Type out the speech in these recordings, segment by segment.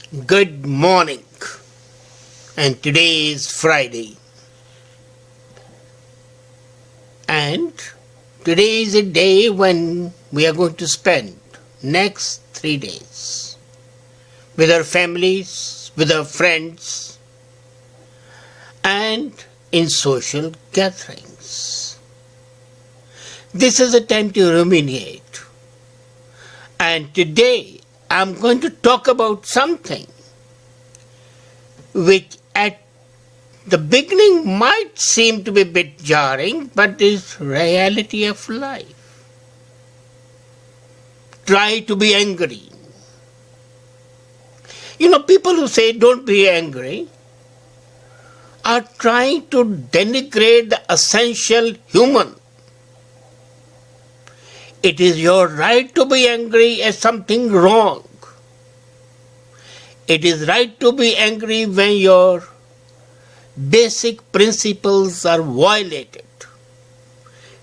Good morning, and today is Friday, and today is a day when we are going to spend next 3 days with our families, with our friends, and in social gatherings. This is a time to ruminate, and today I'm going to talk about something which at the beginning might seem to be a bit jarring, but is reality of life. Try to be angry. People who say don't be angry are trying to denigrate the essential human. It is your right to be angry at something wrong. It is right to be angry when your basic principles are violated.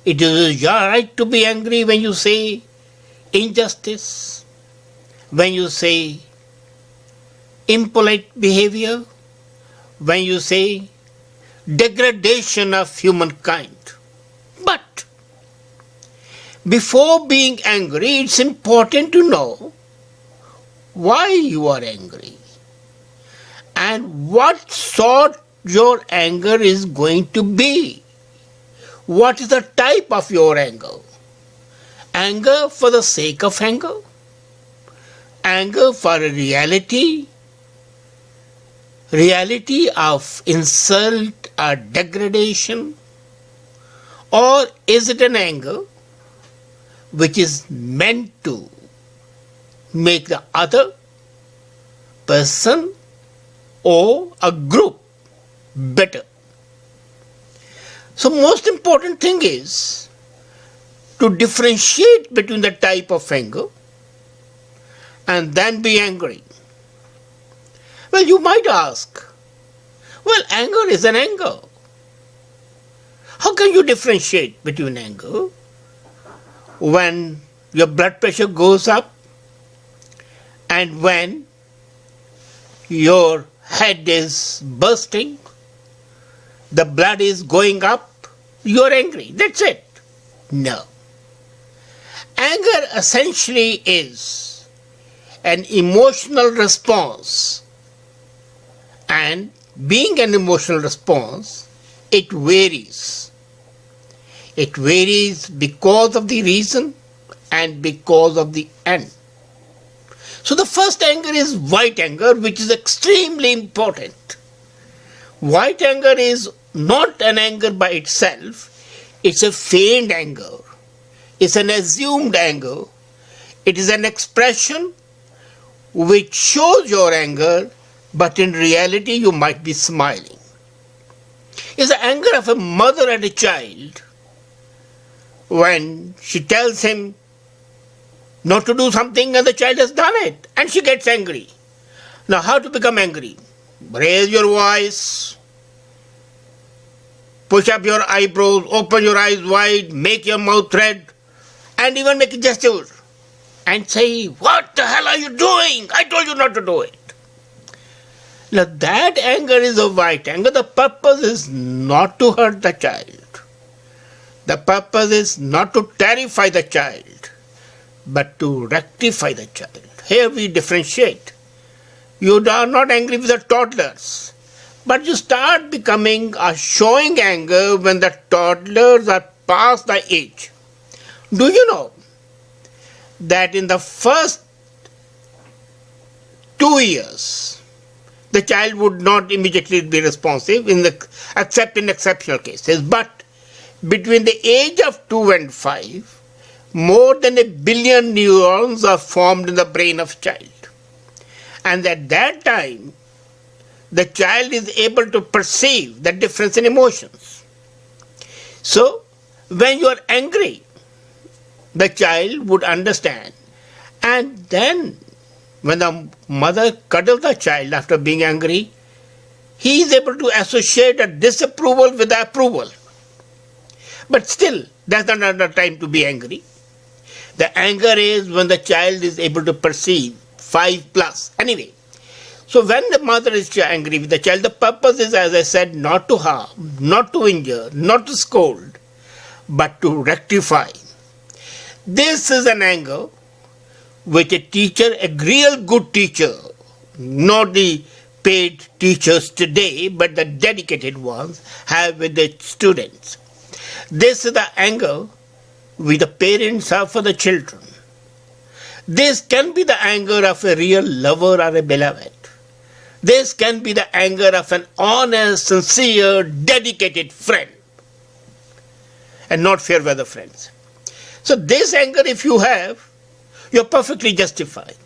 It is your right to be angry when you say injustice, when you say impolite behavior, when you say degradation of humankind. But before being angry, it's important to know why you are angry and what sort your anger is going to be. What is the type of your anger? Anger for the sake of anger? Anger for a reality? Reality of insult or degradation? Or is it an anger which is meant to make the other person or a group better? So most important thing is to differentiate between the type of anger and then be angry. Well, you might ask, well, anger is an anger. How can you differentiate between anger when your blood pressure goes up and when your head is bursting, the blood is going up, you're angry? That's it. No. Anger essentially is an emotional response, and being an emotional response, it varies. It varies because of the reason and because of the end. So the first anger is white anger, which is extremely important. White anger is not an anger by itself. It's a feigned anger. It's an assumed anger. It is an expression which shows your anger, but in reality you might be smiling. It's the anger of a mother at a child when she tells him not to do something and the child has done it and she gets angry. Now how to become angry? Raise your voice, push up your eyebrows, open your eyes wide, make your mouth red, and even make a gesture and say, "What the hell are you doing? I told you not to do it." Now that anger is a white anger. The purpose is not to hurt the child. The purpose is not to terrify the child, but to rectify the child. Here we differentiate. You are not angry with the toddlers, but you start becoming or showing anger when the toddlers are past the age. Do you know that in the first 2 years, the child would not immediately be responsive except in exceptional cases, but between the age of 2 and 5, more than 1 billion neurons are formed in the brain of child. And at that time, the child is able to perceive the difference in emotions. So, when you are angry, the child would understand. And then, when the mother cuddles the child after being angry, he is able to associate a disapproval with the approval. But still, that's not the time to be angry. The anger is when the child is able to perceive 5+. Anyway, So when the mother is angry with the child, the purpose is, as I said, not to harm, not to injure, not to scold, but to rectify. This is an anger which a teacher, a real good teacher, not the paid teachers today, but the dedicated ones, have with the students. This is the anger which the parents have for the children. This can be the anger of a real lover or a beloved. This can be the anger of an honest, sincere, dedicated friend, and not fair weather friends. So this anger, if you have, you're perfectly justified.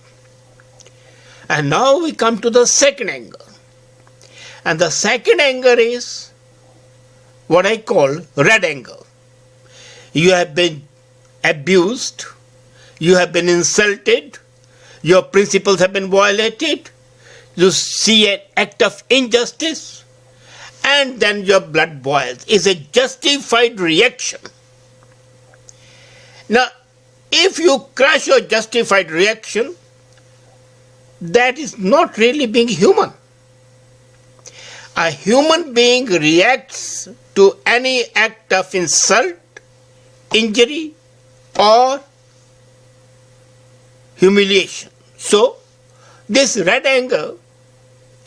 And now we come to the second anger. And the second anger is what I call red anger. You have been abused, you have been insulted, your principles have been violated, you see an act of injustice, and then your blood boils. It's a justified reaction. Now, if you crush your justified reaction, that is not really being human. A human being reacts to any act of insult, injury, or humiliation. So, this red anger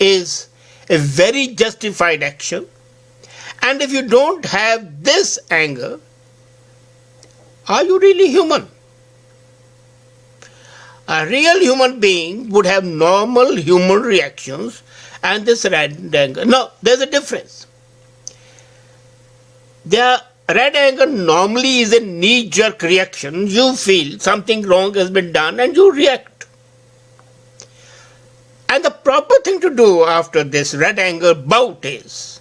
is a very justified action, and if you don't have this anger, are you really human? A real human being would have normal human reactions and this red anger. No, there's a difference. The red anger normally is a knee-jerk reaction. You feel something wrong has been done and you react. And the proper thing to do after this red anger bout is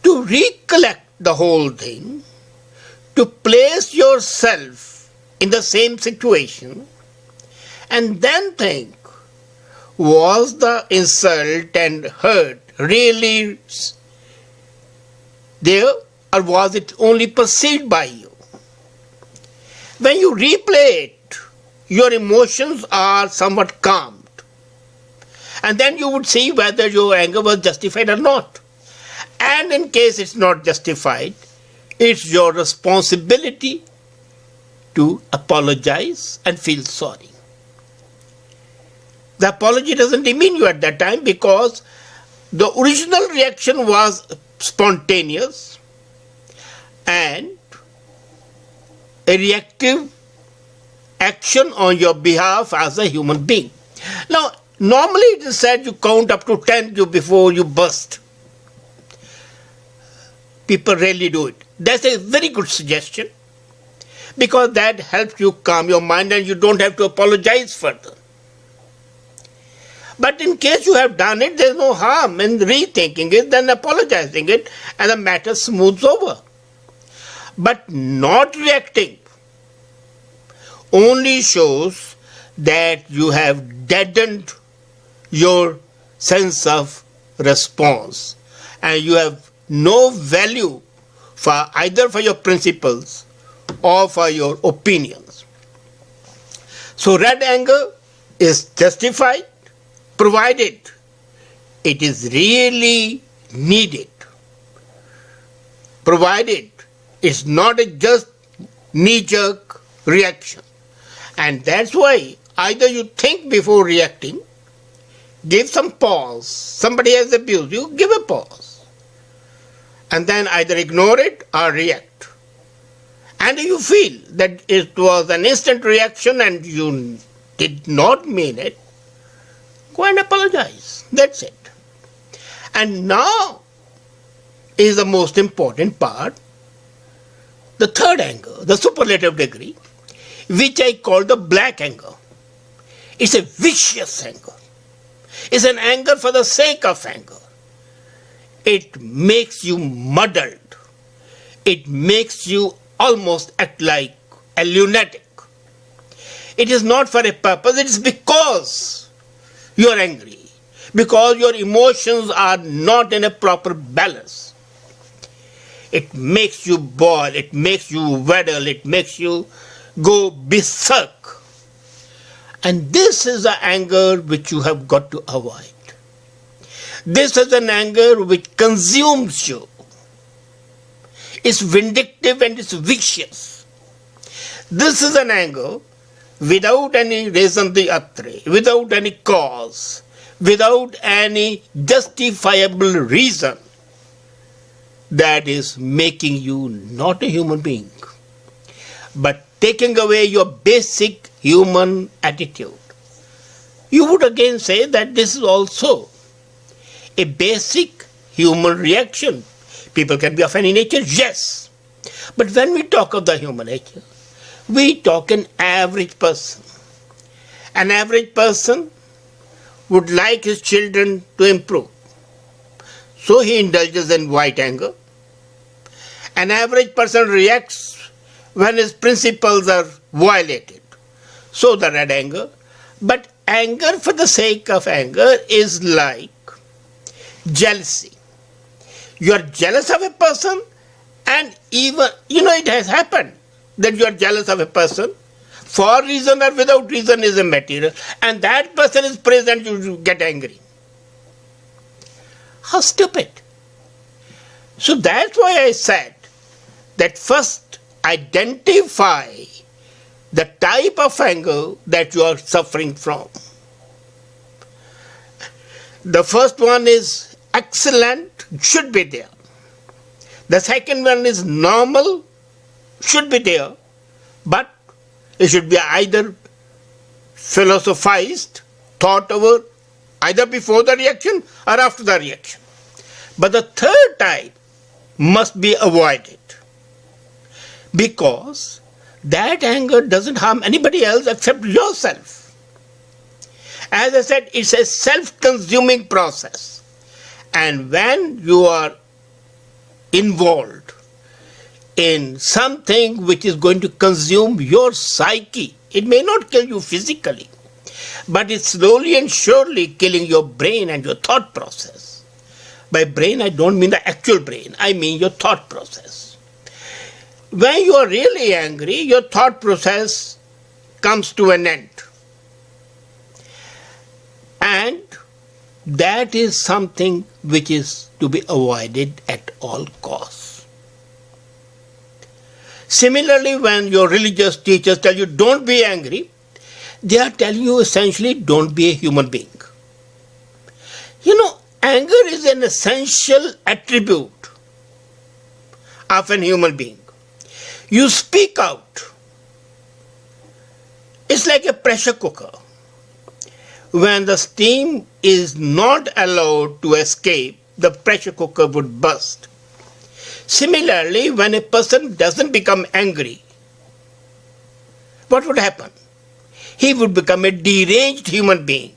to recollect the whole thing, to place yourself in the same situation, and then think, was the insult and hurt really there, or was it only perceived by you? When you replay it, your emotions are somewhat calmed. And then you would see whether your anger was justified or not. And in case it's not justified, it's your responsibility to apologize and feel sorry. The apology doesn't demean you at that time because the original reaction was spontaneous and a reactive action on your behalf as a human being. Now, normally it is said you count up to 10 before you burst. People rarely do it. That's a very good suggestion because that helps you calm your mind and you don't have to apologize further. But in case you have done it, there's no harm in rethinking it, then apologizing it, and the matter smooths over. But not reacting only shows that you have deadened your sense of response and you have no value for either for your principles or for your opinions. So red anger is justified provided it is really needed, provided it's not a just knee-jerk reaction. And that's why either you think before reacting, give some pause. Somebody has abused you, give a pause. And then either ignore it or react. And if you feel that it was an instant reaction and you did not mean it, go and apologize. That's it. And now is the most important part, the third anger, the superlative degree, which I call the black anger. It's a vicious anger. It's an anger for the sake of anger. It makes you muddled. It makes you almost act like a lunatic. It is not for a purpose, it is because you are angry, because your emotions are not in a proper balance. It makes you boil, it makes you waddle, it makes you go berserk. And this is the anger which you have got to avoid. This is an anger which consumes you. It's vindictive and it's vicious. This is an anger without any raison d'etre, without any cause, without any justifiable reason, that is making you not a human being, but taking away your basic human attitude. You would again say that this is also a basic human reaction. People can be of any nature, yes. But when we talk of the human nature, we talk an average person. An average person would like his children to improve. So he indulges in white anger. An average person reacts when his principles are violated. So the red anger. But anger for the sake of anger is like jealousy. You are jealous of a person, and even, it has happened that you are jealous of a person. For reason or without reason is immaterial. And that person is present, you get angry. How stupid. So that's why I said that first identify the type of anger that you are suffering from. The first one is excellent, should be there. The second one is normal, should be there, but it should be either philosophized, thought over, either before the reaction or after the reaction. But the third type must be avoided, because that anger doesn't harm anybody else except yourself. As I said, it's a self-consuming process. And when you are involved in something which is going to consume your psyche, it may not kill you physically, but it's slowly and surely killing your brain and your thought process. By brain, I don't mean the actual brain, I mean your thought process. When you are really angry, your thought process comes to an end. And that is something which is to be avoided at all costs. Similarly, when your religious teachers tell you don't be angry, they are telling you essentially don't be a human being. Anger is an essential attribute of an human being. You speak out. It's like a pressure cooker. When the steam is not allowed to escape, the pressure cooker would burst. Similarly, when a person doesn't become angry, what would happen? He would become a deranged human being.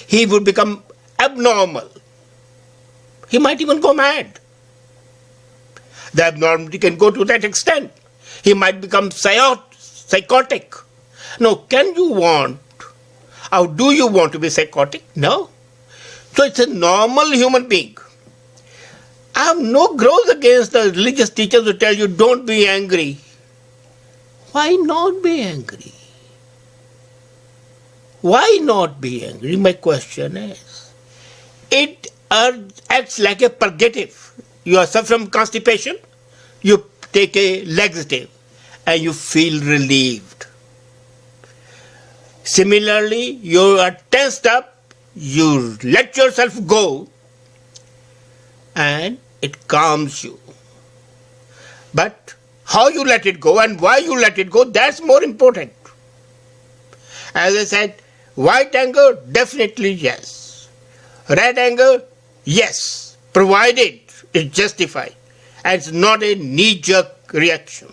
He would become abnormal. He might even go mad. The abnormality can go to that extent. He might become psychotic. Now, can you want, or do you want to be psychotic? No. So it's a normal human being. I have no grudge against the religious teachers who tell you don't be angry. Why not be angry? Why not be angry? My question is, it acts like a purgative. You are suffering from constipation, you take a laxative and you feel relieved. Similarly, you are tensed up, you let yourself go and it calms you. But how you let it go and why you let it go, that's more important. As I said, white anger, definitely yes. Red anger, yes, provided it's justified and it's not a knee-jerk reaction.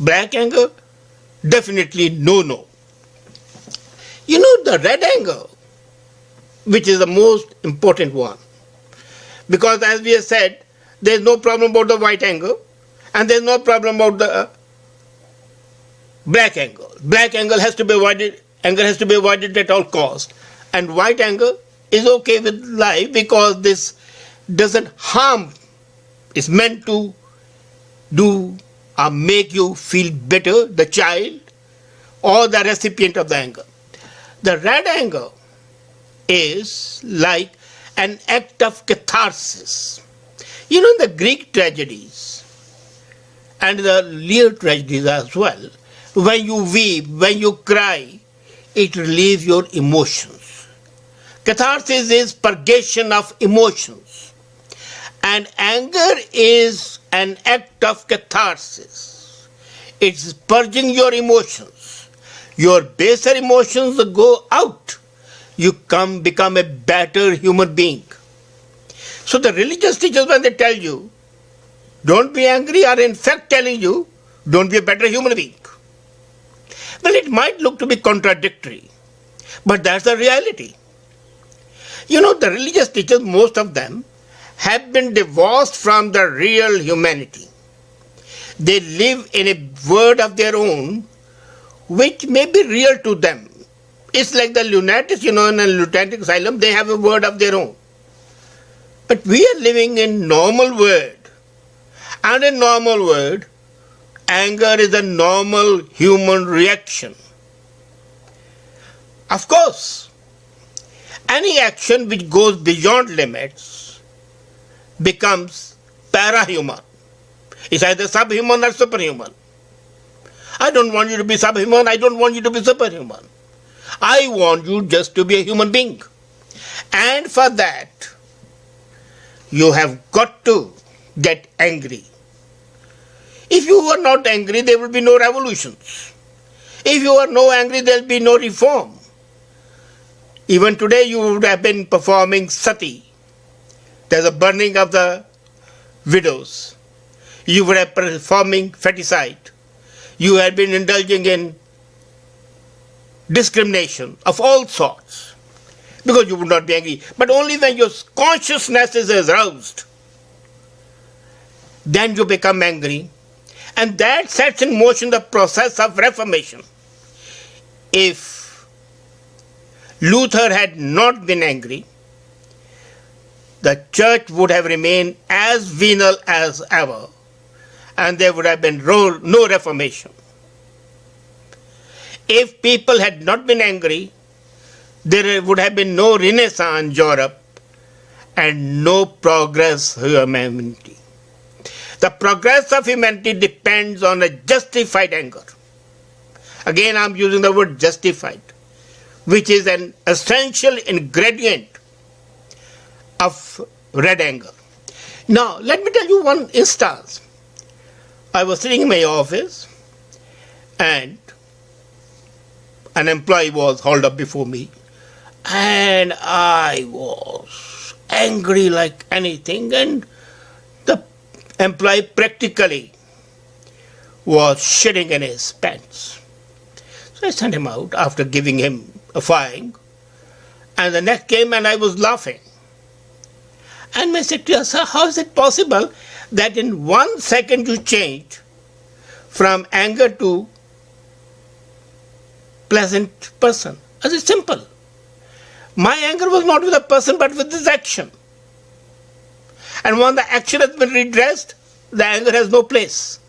Black anger, definitely no. The red anger, which is the most important one, because as we have said, there's no problem about the white anger and there's no problem about the black anger. Black anger has to be avoided at all costs. And white anger is okay with life because this doesn't harm. It's meant to do or make you feel better, the child or the recipient of the anger. The red anger is like an act of catharsis. You know, in the Greek tragedies and the Lear tragedies as well, when you weep, when you cry, it relieves your emotions. Catharsis is purgation of emotions. And anger is an act of catharsis. It's purging your emotions. Your baser emotions go out. You become a better human being. So the religious teachers, when they tell you, don't be angry, are in fact telling you, don't be a better human being. Well, it might look to be contradictory, but that's the reality. You know, the religious teachers, most of them, have been divorced from the real humanity. They live in a world of their own, which may be real to them. It's like the lunatics, you know, in a lunatic asylum, they have a world of their own. But we are living in normal world. And in normal world, anger is a normal human reaction. Of course, any action which goes beyond limits becomes parahuman. It's either subhuman or superhuman. I don't want you to be subhuman, I don't want you to be superhuman. I want you just to be a human being. And for that, you have got to get angry. If you are not angry, there will be no revolutions. If you are no angry, there will be no reform. Even today you would have been performing sati. There's a burning of the widows. You would have been performing feticide. You had been indulging in discrimination of all sorts because you would not be angry. But only when your consciousness is aroused, then you become angry. And that sets in motion the process of reformation. If Luther had not been angry, the church would have remained as venal as ever, and there would have been no reformation. If people had not been angry, there would have been no Renaissance in Europe and no progress of humanity. The progress of humanity depends on a justified anger. Again, I'm using the word justified, which is an essential ingredient of red anger. Now, let me tell you one instance. I was sitting in my office and an employee was hauled up before me and I was angry like anything, and the employee practically was shitting in his pants. So I sent him out after giving him a fine, and the next came and I was laughing. And I said to her, sir, how is it possible that in 1 second you changed from anger to pleasant person? I said, simple. My anger was not with the person but with this action. And when the action has been redressed, the anger has no place.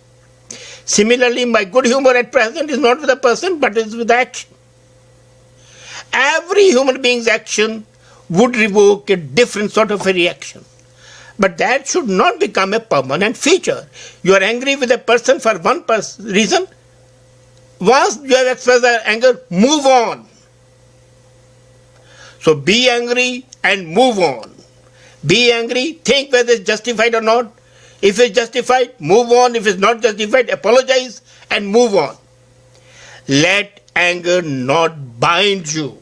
Similarly, my good humor at present is not with the person but is with the action. Every human being's action would revoke a different sort of a reaction. But that should not become a permanent feature. You are angry with a person for one reason. Once you have expressed that anger, move on. So be angry and move on. Be angry, think whether it's justified or not. If it's justified, move on. If it's not justified, apologize and move on. Let anger not bind you.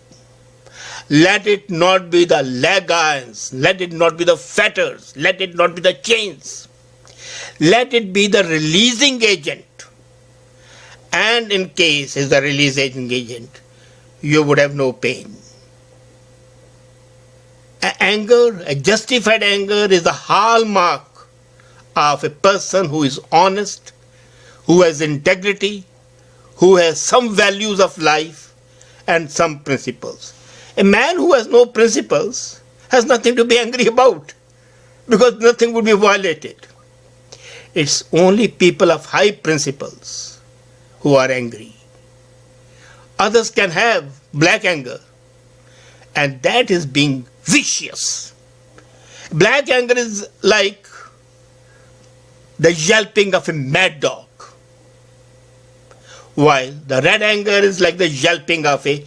Let it not be the leg irons. Let it not be the fetters. Let it not be the chains. Let it be the releasing agent. And in case it's the releasing agent, you would have no pain. A justified anger is the hallmark of a person who is honest, who has integrity, who has some values of life and some principles. A man who has no principles has nothing to be angry about because nothing would be violated. It's only people of high principles who are angry. Others can have black anger, and that is being vicious. Black anger is like the yelping of a mad dog, while the red anger is like the yelping of a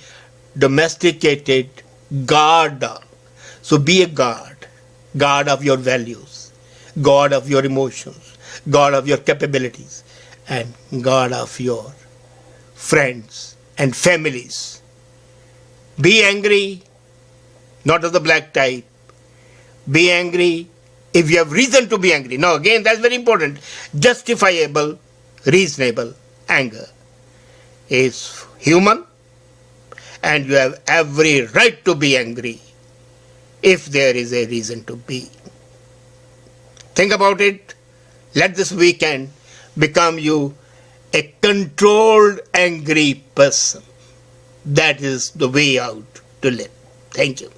domesticated guard dog. So be a guard of your values, guard of your emotions, guard of your capabilities, and guard of your friends and families. Be angry, not of the black type. Be angry if you have reason to be angry. Now again, that's very important. Justifiable, reasonable anger is human, and you have every right to be angry if there is a reason to be. Think about it. Let this weekend become you a controlled, angry person. That is the way out to live. Thank you.